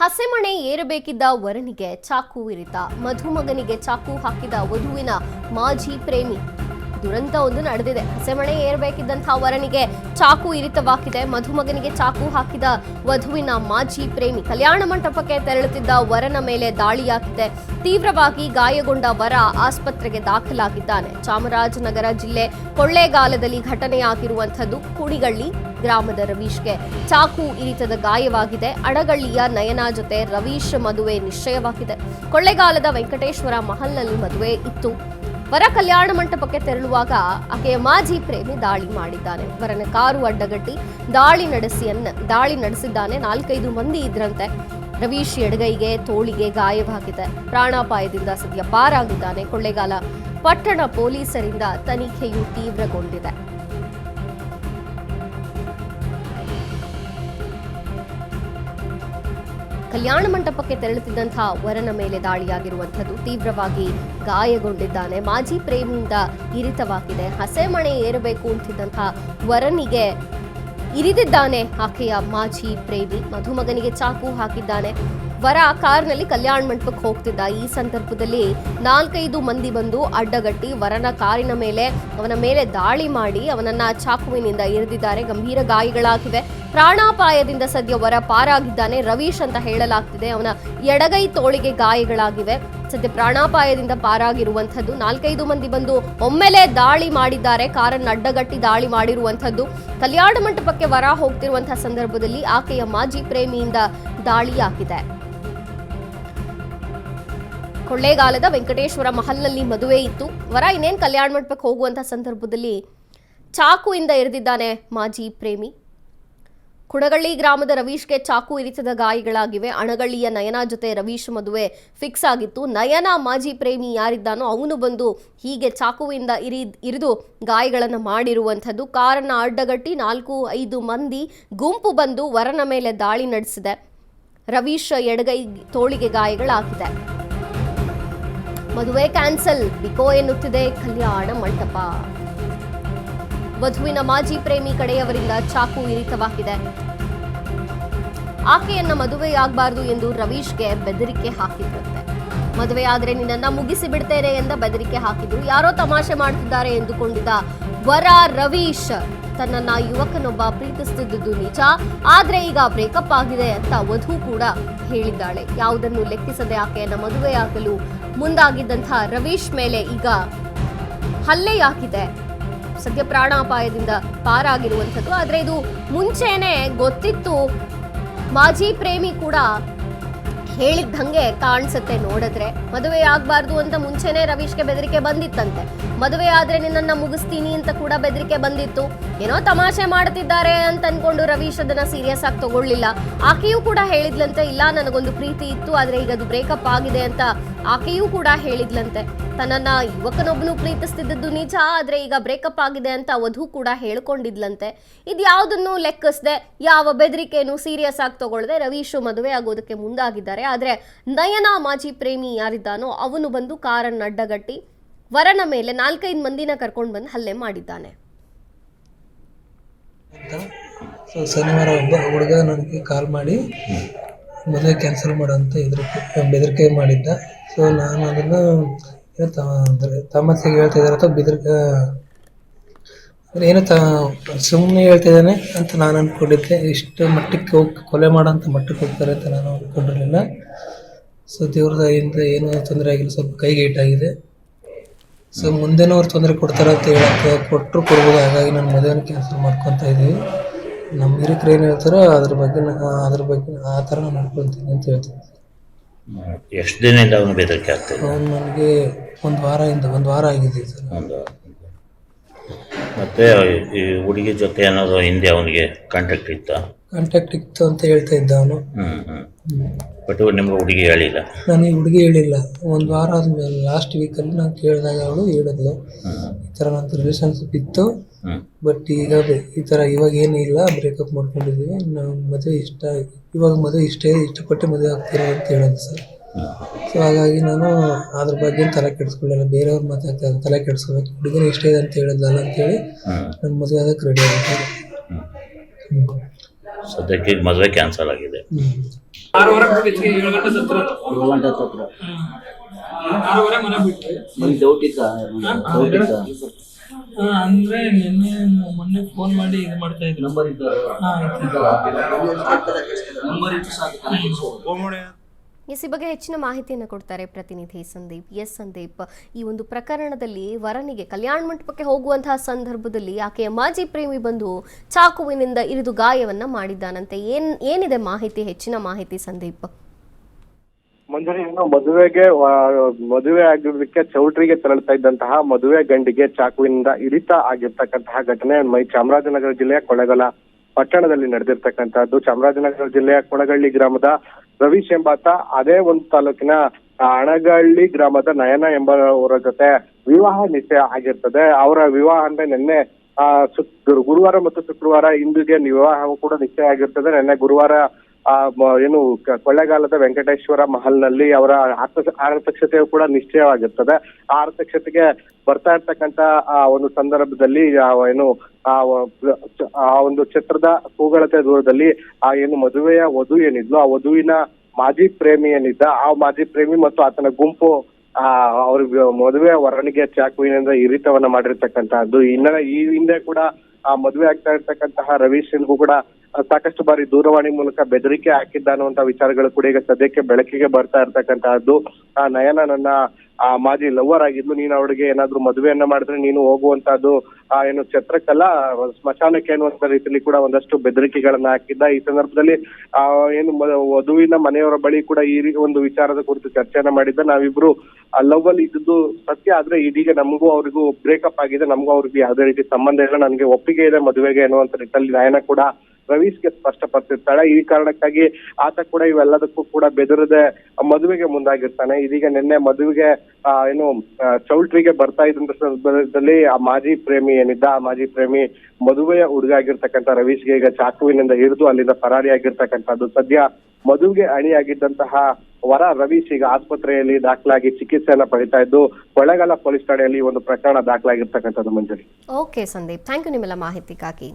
ಹಸೆಮಣೆ ಏರಬೇಕಿದ್ದ ವರನಿಗೆ ಚಾಕು ಇರಿತ. ಮಧುಮಗನಿಗೆ ಚಾಕು ಹಾಕಿದ ವಧುವಿನ ಮಾಜಿ ಪ್ರೇಮಿ. ದುರಂತ ಒಂದು ನಡೆದಿದೆ. ಹಸೆಮಣೆ ಏರಬೇಕಿದ್ದಂತಹ ವರನಿಗೆ ಚಾಕು ಇರಿತವಾಗಿದೆ. ಮಧುಮಗನಿಗೆ ಚಾಕು ಹಾಕಿದ ವಧುವಿನ ಮಾಜಿ ಪ್ರೇಮಿ. ಕಲ್ಯಾಣ ಮಂಟಪಕ್ಕೆ ತೆರಳುತ್ತಿದ್ದ ವರನ ಮೇಲೆ ದಾಳಿಯಾಗಿದೆ. ತೀವ್ರವಾಗಿ ಗಾಯಗೊಂಡ ವರ ಆಸ್ಪತ್ರೆಗೆ ದಾಖಲಾಗಿದ್ದಾನೆ. ಚಾಮರಾಜನಗರ ಜಿಲ್ಲೆ ಕೊಳ್ಳೇಗಾಲದಲ್ಲಿ ಘಟನೆಯಾಗಿರುವಂಥದ್ದು. ಕುಣಿಗಳ್ಳಿ ಗ್ರಾಮದ ರವೀಶ್ಗೆ ಚಾಕು ಇರಿತದ ಗಾಯವಾಗಿದೆ. ಅಡಗಳ್ಳಿಯ ನಯನ ಜೊತೆ ರವೀಶ್ ಮದುವೆ ನಿಶ್ಚಯವಾಗಿದೆ. ಕೊಳ್ಳೇಗಾಲದ ವೆಂಕಟೇಶ್ವರ ಮಹಲ್ನಲ್ಲಿ ಮದುವೆ ಇತ್ತು. ವರ ಕಲ್ಯಾಣ ಮಂಟಪಕ್ಕೆ ತೆರಳುವಾಗ ಆಕೆಯ ಮಾಜಿ ಪ್ರೇಮಿ ದಾಳಿ ಮಾಡಿದ್ದಾನೆ. ವರನ ಕಾರು ಅಡ್ಡಗಟ್ಟಿ ದಾಳಿ ನಡೆಸಿದ್ದಾನೆ. 4-5 ಮಂದಿ ಇದ್ರಂತೆ. ರವೀಶ್ ಎಡಗೈಗೆ ತೋಳಿಗೆ ಗಾಯವಾಗಿದೆ. ಪ್ರಾಣಾಪಾಯದಿಂದ ಸದ್ಯ ಪಾರಾಗಿದ್ದಾನೆ. ಕೊಳ್ಳೇಗಾಲ ಪಟ್ಟಣ ಪೊಲೀಸರಿಂದ ತನಿಖೆಯು ತೀವ್ರಗೊಂಡಿದೆ. ಕಲ್ಯಾಣ ಮಂಟಪಕ್ಕೆ ತೆರಳುತ್ತಿದ್ದಂತಹ ವರನ ಮೇಲೆ ದಾಳಿಯಾಗಿರುವಂಥದ್ದು. ತೀವ್ರವಾಗಿ ಗಾಯಗೊಂಡಿದ್ದಾನೆ. ಮಾಜಿ ಪ್ರೇಮಿಯಿಂದ ಇರಿತವಾಗಿದೆ. ಹಸೆಮಣೆ ಏರಬೇಕು ಅಂತಿದ್ದಂತಹ ವರನಿಗೆ ಇರಿದಿದ್ದಾನೆ ಆಕೆಯ ಮಾಜಿ ಪ್ರೇಮಿ. ಮಧುಮಗನಿಗೆ ಚಾಕು ಹಾಕಿದ್ದಾನೆ. ವರ ಕಾರ್ನಲ್ಲಿ ಕಲ್ಯಾಣ ಮಂಟಪಕ್ಕೆ ಹೋಗ್ತಿದ್ದ. ಈ ಸಂದರ್ಭದಲ್ಲಿ 4-5 ಮಂದಿ ಬಂದು ಅಡ್ಡಗಟ್ಟಿ ವರನ ಕಾರಿನ ಮೇಲೆ ಅವನ ಮೇಲೆ ದಾಳಿ ಮಾಡಿ ಅವನನ್ನ ಚಾಕುವಿನಿಂದ ಇರಿದಿದ್ದಾರೆ. ಗಂಭೀರ ಗಾಯಗಳಾಗಿವೆ. ಪ್ರಾಣಾಪಾಯದಿಂದ ಸದ್ಯ ವರ ಪಾರಾಗಿದ್ದಾನೆ. ರವೀಶ್ ಅಂತ ಹೇಳಲಾಗ್ತಿದೆ. ಅವನ ಎಡಗೈ ತೋಳಿಗೆ ಗಾಯಗಳಾಗಿವೆ. ಸದ್ಯ ಪ್ರಾಣಾಪಾಯದಿಂದ ಪಾರಾಗಿರುವಂಥದ್ದು. 4-5 ಮಂದಿ ಬಂದು ಒಮ್ಮೆಲೆ ದಾಳಿ ಮಾಡಿದ್ದಾರೆ. ಕಾರನ್ನು ಅಡ್ಡಗಟ್ಟಿ ದಾಳಿ ಮಾಡಿರುವಂಥದ್ದು. ಕಲ್ಯಾಣ ಮಂಟಪಕ್ಕೆ ವರ ಹೋಗ್ತಿರುವಂತಹ ಸಂದರ್ಭದಲ್ಲಿ ಆಕೆಯ ಮಾಜಿ ಪ್ರೇಮಿಯಿಂದ ದಾಳಿಯಾಗಿದೆ. ಕೊಳ್ಳೇಗಾಲದ ವೆಂಕಟೇಶ್ವರ ಮಹಲ್ನಲ್ಲಿ ಮದುವೆ ಇತ್ತು. ವರ ಇನ್ನೇನು ಕಲ್ಯಾಣ ಮಂಟಪಕ್ಕೆ ಹೋಗುವಂತಹ ಸಂದರ್ಭದಲ್ಲಿ ಚಾಕುವಿಂದ ಇರಿದಿದ್ದಾನೆ ಮಾಜಿ ಪ್ರೇಮಿ. ಕುಣಗಳ್ಳಿ ಗ್ರಾಮದ ರವೀಶ್ಗೆ ಚಾಕು ಇರಿತದ ಗಾಯಗಳಾಗಿವೆ. ಅಣಗಳ್ಳಿಯ ನಯನ ಜೊತೆ ರವೀಶ್ ಮದುವೆ ಫಿಕ್ಸ್ ಆಗಿತ್ತು. ನಯನ ಮಾಜಿ ಪ್ರೇಮಿ ಯಾರಿದ್ದಾನೋ ಅವನು ಬಂದು ಹೀಗೆ ಚಾಕುವಿಂದ ಇರಿದು ಗಾಯಗಳನ್ನು ಮಾಡಿರುವಂಥದ್ದು. ಕಾರನ್ನ ಅಡ್ಡಗಟ್ಟಿ 4-5 ಮಂದಿ ಗುಂಪು ಬಂದು ವರನ ಮೇಲೆ ದಾಳಿ ನಡೆಸಿದೆ. ರವೀಶ್ ಎಡಗೈ ತೋಳಿಗೆ ಗಾಯಗಳಾಗಿದೆ. ಮದುವೆ ಕ್ಯಾನ್ಸಲ್, ಬಿಕೋ ಎನ್ನುತ್ತಿದೆ ಕಲ್ಯಾಣ ಮಂಟಪ. ವಧುವಿನ ಮಾಜಿ ಪ್ರೇಮಿ ಕಡೆಯವರಿಂದ ಚಾಕು ಇರಿತವಾಗಿದೆ. ಆಕೆಯನ್ನ ಮದುವೆಯಾಗಬಾರದು ಎಂದು ರವೀಶ್ಗೆ ಬೆದರಿಕೆ ಹಾಕಿದ್ರಂತೆ. ಮದುವೆ ಆದ್ರೆ ನಿನ್ನನ್ನ ಮುಗಿಸಿ ಬಿಡ್ತೇನೆ ಎಂದ ಬೆದರಿಕೆ ಹಾಕಿದ್ರು. ಯಾರೋ ತಮಾಷೆ ಮಾಡ್ತಿದ್ದಾರೆ ಎಂದುಕೊಂಡಿದ್ದ ವರ ರವೀಶ್ ತನ್ನನ್ನ ಯುವಕನೊಬ್ಬ ಪ್ರೀತಿಸುತ್ತಿದ್ದು ನಿಜ. ಆದ್ರೆ ಈಗ ಬ್ರೇಕಪ್ ಆಗಿದೆ ಅಂತ ವಧು ಕೂಡ ಹೇಳಿದ್ದಾಳೆ. ಯಾವುದನ್ನು ಲೆಕ್ಕಿಸದೆ ಆಕೆಯನ್ನ ಮದುವೆಯಾಗಲು ಮುಂದಾಗಿದ್ದಂತಹ ರವೀಶ್ ಮೇಲೆ ಈಗ ಹಲ್ಲೆಯಾಗಿದೆ. ಸದ್ಯ ಪ್ರಾಣಾಪಾಯದಿಂದ ಪಾರಾಗಿರುವಂಥದ್ದು. ಆದ್ರೆ ಇದು ಮುಂಚೆನೆ ಗೊತ್ತಿತ್ತು. ಮಾಜಿ ಪ್ರೇಮಿ ಕೂಡ ಹೇಳಿದ್ದಂಗೆ ಕಾಣಿಸುತ್ತೆ ನೋಡಿದ್ರೆ. ಮದುವೆ ಆಗ್ಬಾರ್ದು ಅಂತ ಮುಂಚೆನೆ ರವೀಶ್ಗೆ ಬೆದರಿಕೆ ಬಂದಿತ್ತಂತೆ. ಮದುವೆ ಆದ್ರೆ ನಿನ್ನನ್ನ ಮುಗಿಸ್ತೀನಿ ಅಂತ ಕೂಡ ಬೆದರಿಕೆ ಬಂದಿತ್ತು. ಏನೋ ತಮಾಷೆ ಮಾಡ್ತಿದ್ದಾರೆ ಅಂತ ಅನ್ಕೊಂಡು ರವೀಶ್ ಅದನ್ನ ಸೀರಿಯಸ್ ಆಗಿ ತಗೊಳ್ಳಿಲ್ಲ. ಆಕೆಯೂ ಕೂಡ ಹೇಳಿದ್ಲಂತೆ, ಇಲ್ಲ ನನಗೊಂದು ಪ್ರೀತಿ ಇತ್ತು ಆದ್ರೆ ಈಗ ಅದು ಬ್ರೇಕಪ್ ಆಗಿದೆ ಅಂತ ಆಕೆಯೂ ಕೂಡ ಹೇಳಿದ್ಲಂತೆ. ತನ್ನನ್ನ ಯುವಕನೊಬ್ಬನು ಪ್ರೀತಿಸ್ತಿದ್ದದ್ದು ನಿಜ, ಆದ್ರೆ ಈಗ ಬ್ರೇಕಪ್ ಆಗಿದೆ ಅಂತ ವಧು ಕೂಡ ಹೇಳ್ಕೊಂಡಿದ್ಲಂತೆ. ಇದ್ಯಾವುದನ್ನು ಲೆಕ್ಕಿಸದೆ, ಯಾವ ಬೆದರಿಕೆಯನ್ನು ಸೀರಿಯಸ್ ಆಗಿ ತಗೊಳ್ಳದೆ ರವೀಶ್ ಮದುವೆ ಆಗೋದಕ್ಕೆ ಮುಂದಾಗಿದ್ದಾರೆ. ಆದ್ರೆ ನಯನ ಮಾಜಿ ಪ್ರೇಮಿ ಯಾರಿದ್ದಾನೋ ಅವನು ಬಂದು ಕಾರನ್ನು ಅಡ್ಡಗಟ್ಟಿ ವರನ ಮೇಲೆ 4-5 ಮಂದಿನ ಕರ್ಕೊಂಡು ಬಂದು ಹಲ್ಲೆ ಮಾಡಿದ್ದಾನೆ. ಶನಿವಾರ ಒಬ್ಬ ಹುಡುಗ ನನಗೆ ಕಾಲ್ ಮಾಡಿ ಮದುವೆ ಕ್ಯಾನ್ಸಲ್ ಮಾಡೋಂತ ಬೆದರಿಕೆ ಮಾಡಿದ್ದ. ಸೊ ನಾನು ಅದನ್ನು ತಮಾಷೆಗೆ ಹೇಳ್ತಾ ಇದ್ದಾರೆ ಅಥವಾ ಬೆದರಿಕೆ ಏನು ಸುಮ್ಮನೆ ಹೇಳ್ತಿದ್ದಾನೆ ಅಂತ ನಾನು ಅಂದ್ಕೊಂಡಿದ್ದೆ. ಇಷ್ಟು ಮಟ್ಟಕ್ಕೆ ಹೋಗಿ ಕೊಲೆ ಮಾಡೋಂಥ ಮಟ್ಟಕ್ಕೆ ಹೋಗ್ತಾರೆ ಅಂತ ನಾನು ಅಂದ್ಕೊಂಡಿರಲಿಲ್ಲ. ಸೊ ದೇವ್ರದ ಇಂದ ಏನೂ ತೊಂದರೆ ಆಗಿಲ್ಲ, ಸ್ವಲ್ಪ ಕೈಗೆ ಏಟಾಗಿದೆ. ಸೊ ಮುಂದೆನೂ ಅವ್ರು ತೊಂದರೆ ಕೊಡ್ತಾರೆ ಅಂತ ಹೇಳಕ್ಕೆ ಕೊಡ್ಬೋದು. ಹಾಗಾಗಿ ನಾನು ಮದುವೆನ ಕ್ಯಾನ್ಸಲ್ ಮಾಡ್ಕೊತಾ ಇದ್ದೀವಿ. ನಮ್ಮ ಹಿರಿಕರು ಏನು ಹೇಳ್ತಾರೋ ಅದ್ರ ಬಗ್ಗೆ ಆ ಥರ ನಾನು ಮಾಡ್ಕೊತೀನಿ ಅಂತ ಹೇಳ್ತೀನಿ. ಎಷ್ಟು ದಿನದಿಂದ ಅವನು ಬೆದರಿಕೆ ಆಗ್ತದೆ? ಅವನು ನನಗೆ ಒಂದು ವಾರ ಆಗಿದೆ ಸರ್. ಮತ್ತೆ ಈ ಹುಡುಗಿ ಜೊತೆ ಏನಾದರೂ ಹಿಂದೆ ಅವನಿಗೆ ಕಾಂಟ್ಯಾಕ್ಟ್ ಇತ್ತು ಅಂತ ಹೇಳ್ತಾ ಇದ್ದ ಅವನು. ಬಟ್ ನಿಮ್ಗೆ ಹುಡುಗಿ ಹೇಳಿಲ್ಲ? ನನಗೆ ಹುಡುಗಿ ಹೇಳಿಲ್ಲ. ಒಂದು ವಾರ ಆದಮೇಲೆ ಲಾಸ್ಟ್ ವೀಕಲ್ಲಿ ನಾನು ಕೇಳಿದಾಗ ಅವಳು ಹೇಳಿದ್ಲು, ಈ ಥರ ನಂದು ರಿಲೇಷನ್ಶಿಪ್ ಇತ್ತು, ಬಟ್ ಈಗ ಈ ಥರ ಇವಾಗ ಏನೂ ಇಲ್ಲ, ಬ್ರೇಕಪ್ ಮಾಡ್ಕೊಂಡಿದ್ದೀವಿ, ನಾವು ಮದುವೆ ಇಷ್ಟಪಟ್ಟು ಮದುವೆ ಆಗ್ತೀರಾ ಅಂತ ಹೇಳಿದ್ಲು ಸರ್. ಸೊ ಹಾಗಾಗಿ ನಾನು ಅದ್ರ ಬಗ್ಗೆ ತಲೆ ಕೆಡಿಸ್ಕೊಳ್ಳಿಲ್ಲ. ಬೇರೆಯವ್ರ ಮಾತಾಡ್ತಾರೆ, ತಲೆ ಕೆಡಿಸ್ಕೋಬೇಕು, ಹುಡುಗಿನ ಇಷ್ಟ ಇದೆ ಅಂತ ಹೇಳಿದ್ಲಲ್ಲ ಅಂತೇಳಿ ನಾನು ಮದುವೆ ಆದಕ್ಕೆ ರೆಡಿ ಆಗಿದ್ದೆ. ಸದ್ಯಕ್ಕೆ ಈಗ ಮದುವೆ ಕ್ಯಾನ್ಸಲ್ ಆಗಿದೆ. 6:30 ಬೆಳಿಗ್ಗೆ 7 ಗಂಟೆ ಹತ್ರ 7 ಗಂಟೆ ಹತ್ರ 6:30 ಮನೆ ಬಿಟ್ಟು ನಿಮ್ಗೆ ಡೌಟ್ ಇತ್ತಾ? ಅಂದ್ರೆ ಮೊನ್ನೆ ಫೋನ್ ಮಾಡಿ ಇದು ಮಾಡ್ತಾ ಇದ್ರು. ನಂಬರ್ ಇತ್ತು, ನಂಬರ್ ಇತ್ತು ಸಾಕು. ಈ ಬಗ್ಗೆ ಹೆಚ್ಚಿನ ಮಾಹಿತಿಯನ್ನು ಕೊಡ್ತಾರೆ ಪ್ರತಿನಿಧಿ ಸಂದೀಪ್. ಎಸ್ ಸಂದೀಪ್, ಈ ಒಂದು ಪ್ರಕರಣದಲ್ಲಿ ವರನಿಗೆ ಕಲ್ಯಾಣ ಮಂಟಪಕ್ಕೆ ಹೋಗುವಂತಹ ಸಂದರ್ಭದಲ್ಲಿ ಆಕೆಯ ಮಾಜಿ ಪ್ರೇಮಿ ಬಂದು ಚಾಕುವಿನಿಂದ ಇರಿದು ಗಾಯವನ್ನ ಮಾಡಿದ್ದಾನಂತೆ. ಏನಿದೆ ಮಾಹಿತಿ, ಹೆಚ್ಚಿನ ಮಾಹಿತಿ ಸಂದೀಪ್? ಮಂಜರಿ, ಮದುವೆ ಆಗಿರೋದಕ್ಕೆ ಚೌಟ್ರಿಗೆ ತೆರಳ್ತಾ ಇದ್ದಂತಹ ಮದುವೆ ಗಂಡಿಗೆ ಚಾಕುವಿನಿಂದ ಇರಿತ ಆಗಿರ್ತಕ್ಕಂತಹ ಘಟನೆ ಚಾಮರಾಜನಗರ ಜಿಲ್ಲೆಯ ಕೊಳ್ಳೇಗಾಲ ಪಟ್ಟಣದಲ್ಲಿ ನಡೆದಿರ್ತಕ್ಕಂಥದ್ದು. ಚಾಮರಾಜನಗರ ಜಿಲ್ಲೆಯ ಕೊಳಗಳ್ಳಿ ಗ್ರಾಮದ ರವೀಶ್ ಎಂಬಾತ ಅದೇ ಒಂದು ತಾಲೂಕಿನ ಅಣಗಳ್ಳಿ ಗ್ರಾಮದ ನಯನ ಎಂಬವರ ಜೊತೆ ವಿವಾಹ ನಿಶ್ಚಯ ಆಗಿರ್ತದೆ. ಅವರ ವಿವಾಹ ಅಂದ್ರೆ ನಿನ್ನೆ ಗುರುವಾರ ಮತ್ತು ಶುಕ್ರವಾರ ಇಂದಿಗೆ ವಿವಾಹ ಕೂಡ ನಿಶ್ಚಯ ಆಗಿರ್ತದೆ. ನಿನ್ನೆ ಗುರುವಾರ ಕೊಳ್ಳೇಗಾಲದ ವೆಂಕಟೇಶ್ವರ ಮಹಲ್ನಲ್ಲಿ ಅವರ ಆರತಕ್ಷತೆಯು ಕೂಡ ನಿಶ್ಚಯವಾಗಿರ್ತದೆ. ಆ ಆರತಕ್ಷತೆಗೆ ಬರ್ತಾ ಇರ್ತಕ್ಕಂತ ಒಂದು ಸಂದರ್ಭದಲ್ಲಿ ಆ ಒಂದು ಛತ್ರದ ಕೂಗಳತೆ ದೂರದಲ್ಲಿ ಮದುವೆಯ ವಧು ಏನಿದ್ಲು, ಆ ವಧುವಿನ ಮಾಜಿ ಪ್ರೇಮಿ ಏನಿದ್ದ, ಆ ಮಾಜಿ ಪ್ರೇಮಿ ಮತ್ತು ಆತನ ಗುಂಪು ಅವ್ರ ಮದುವೆ ವರನಿಗೆ ಚಾಕುವಿನಿಂದ ಇರಿತವನ್ನ ಮಾಡಿರ್ತಕ್ಕಂತಹದ್ದು. ಈ ಹಿಂದೆ ಕೂಡ ಆ ಮದುವೆ ಆಗ್ತಾ ಇರ್ತಕ್ಕಂತಹ ರವೀಶ್ಗೂ ಕೂಡ ಸಾಕಷ್ಟು ಬಾರಿ ದೂರವಾಣಿ ಮೂಲಕ ಬೆದರಿಕೆ ಹಾಕಿದ್ದ ಅನ್ನುವಂತ ವಿಚಾರಗಳು ಕೂಡ ಈಗ ಸದ್ಯಕ್ಕೆ ಬೆಳಕಿಗೆ ಬರ್ತಾ ಇರ್ತಕ್ಕಂತಹದ್ದು. ಆ ನಯನ ನನ್ನ ಮಾಜಿ ಲವರ್ ಆಗಿದ್ಲು, ನೀನು ಅವಳಿಗೆ ಏನಾದ್ರು ಮದುವೆಯನ್ನ ಮಾಡಿದ್ರೆ ನೀನು ಹೋಗುವಂತಹದ್ದು ಛತ್ರಕ್ಕಲ್ಲ ಸ್ಮಶಾನಕ್ಕೆ ಅನ್ನುವಂತ ರೀತಿಯಲ್ಲಿ ಕೂಡ ಒಂದಷ್ಟು ಬೆದರಿಕೆಗಳನ್ನ ಹಾಕಿದ್ದ. ಈ ಸಂದರ್ಭದಲ್ಲಿ ವಧುವಿನ ಮನೆಯವರ ಬಳಿ ಕೂಡ ಈ ಒಂದು ವಿಚಾರದ ಕುರಿತು ಚರ್ಚೆಯನ್ನ ಮಾಡಿದ್ದ. ನಾವಿಬ್ರು ಲವ್ ಅಲ್ಲಿ ಇದ್ದು ಸತ್ಯ, ಆದ್ರೆ ಇದೀಗ ನಮಗೂ ಅವ್ರಿಗೂ ಬ್ರೇಕಪ್ ಆಗಿದೆ, ನಮಗೂ ಅವ್ರಿಗೆ ಯಾವುದೇ ರೀತಿ ಸಂಬಂಧ ಇಲ್ಲ, ನನಗೆ ಒಪ್ಪಿಗೆ ಇದೆ ಮದುವೆಗೆ ಅನ್ನುವಂತ ರೀತಿಯಲ್ಲಿ ನಯನ ಕೂಡ ರವೀಶ್ಗೆ ಸ್ಪಷ್ಟಪಡಿಸಿರ್ತಾಳೆ. ಈ ಕಾರಣಕ್ಕಾಗಿ ಆತ ಕೂಡ ಇವೆಲ್ಲದಕ್ಕೂ ಕೂಡ ಬೆದರದೆ ಮದುವೆಗೆ ಮುಂದಾಗಿರ್ತಾನೆ. ಇದೀಗ ನಿನ್ನೆ ಮದುವೆಗೆ ಚೌಲ್ಟ್ರಿಗೆ ಬರ್ತಾ ಇದ್ದಂತ ಸಂದರ್ಭದಲ್ಲಿ ಆ ಮಾಜಿ ಪ್ರೇಮಿ ಏನಿದ್ದ, ಆ ಮಾಜಿ ಪ್ರೇಮಿ ಮದುವೆಯ ಹುಡುಗ ಆಗಿರ್ತಕ್ಕಂಥ ರವೀಶ್ಗೆ ಈಗ ಚಾಕುವಿನಿಂದ ಹಿಡಿದು ಅಲ್ಲಿಂದ ಪರಾರಿಯಾಗಿರ್ತಕ್ಕಂಥದ್ದು. ಸದ್ಯ ಮದುವೆಗೆ ಅಣಿಯಾಗಿದ್ದಂತಹ ವರ ರವೀಶ್ ಈಗ ಆಸ್ಪತ್ರೆಯಲ್ಲಿ ದಾಖಲಾಗಿ ಚಿಕಿತ್ಸೆಯನ್ನ ಪಡಿತಾ ಇದ್ದು ಕೊಳ್ಳೇಗಾಲ ಪೊಲೀಸ್ ಠಾಣೆಯಲ್ಲಿ ಒಂದು ಪ್ರಕರಣ ದಾಖಲಾಗಿರ್ತಕ್ಕಂಥದ್ದು. ಮಂಜರಿ. ಓಕೆ ಸಂದೀಪ್, ಥ್ಯಾಂಕ್ ಯು ನಿಮ್ಮೆಲ್ಲ ಮಾಹಿತಿಗಾಗಿ.